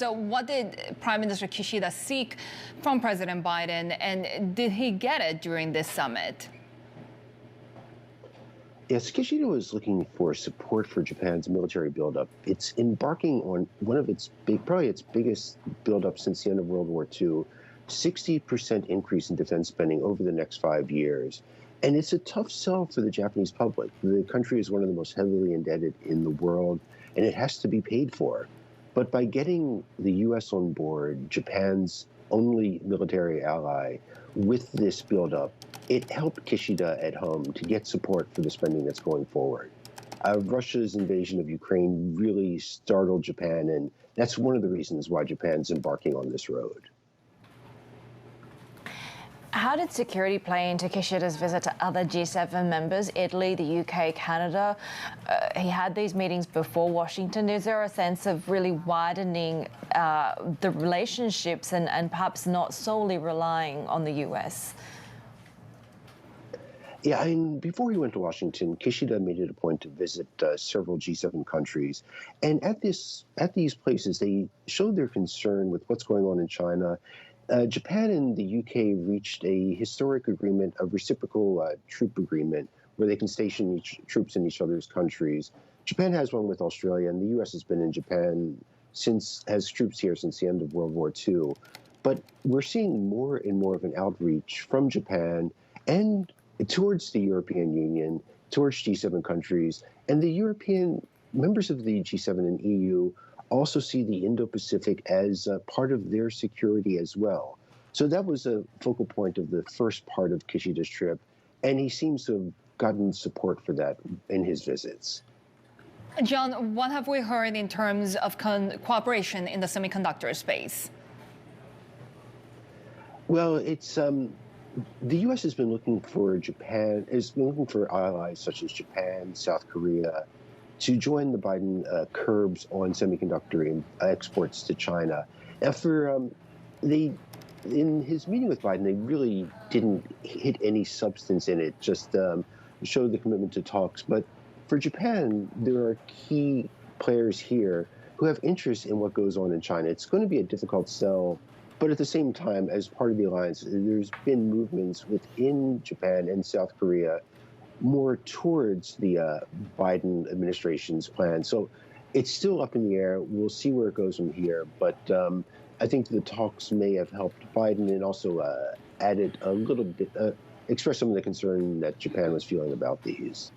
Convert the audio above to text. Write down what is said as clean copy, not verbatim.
So what did Prime Minister Kishida seek from President Biden, and did he get it during this summit? Yes, Kishida was looking for support for Japan's military buildup. It's embarking on one of its probably its biggest buildup since the end of World War II, 60% increase in defense spending over the next 5 years. And it's a tough sell for the Japanese public. The country is one of the most heavily indebted in the world, and it has to be paid for. But by getting the U.S. on board, Japan's only military ally, with this buildup, it helped Kishida at home to get support for the spending that's going forward. Russia's invasion of Ukraine really startled Japan, and that's one of the reasons why Japan's embarking on this road. How did security play into Kishida's visit to other G7 members, Italy, the UK, Canada? He had these meetings before Washington. Is there a sense of really widening the relationships and perhaps not solely relying on the US? Yeah, I mean, before he went to Washington, Kishida made it a point to visit several G7 countries. And at these places, they showed their concern with what's going on in China. Japan and the UK reached a historic agreement, a reciprocal troop agreement, where they can station troops in each other's countries. Japan has one with Australia, and the US has been in Japan has troops here since the end of World War II. But we're seeing more and more of an outreach from Japan and towards the European Union, towards G7 countries, and the European members of the G7 and EU also see the Indo-Pacific as part of their security as well. So that was a focal point of the first part of Kishida's trip, and he seems to have gotten support for that in his visits. John, what have we heard in terms of cooperation in the semiconductor space? Well, it's the U.S. has been looking for allies such as Japan, South Korea, to join the Biden curbs on semiconductor exports to China. In his meeting with Biden, they really didn't hit any substance in it, just showed the commitment to talks. But for Japan, there are key players here who have interest in what goes on in China. It's going to be a difficult sell, but at the same time, as part of the alliance, there's been movements within Japan and South Korea more towards the Biden administration's plan. So it's still up in the air. We'll see where it goes from here. But I think the talks may have helped Biden and also added a little bit, expressed some of the concern that Japan was feeling about these.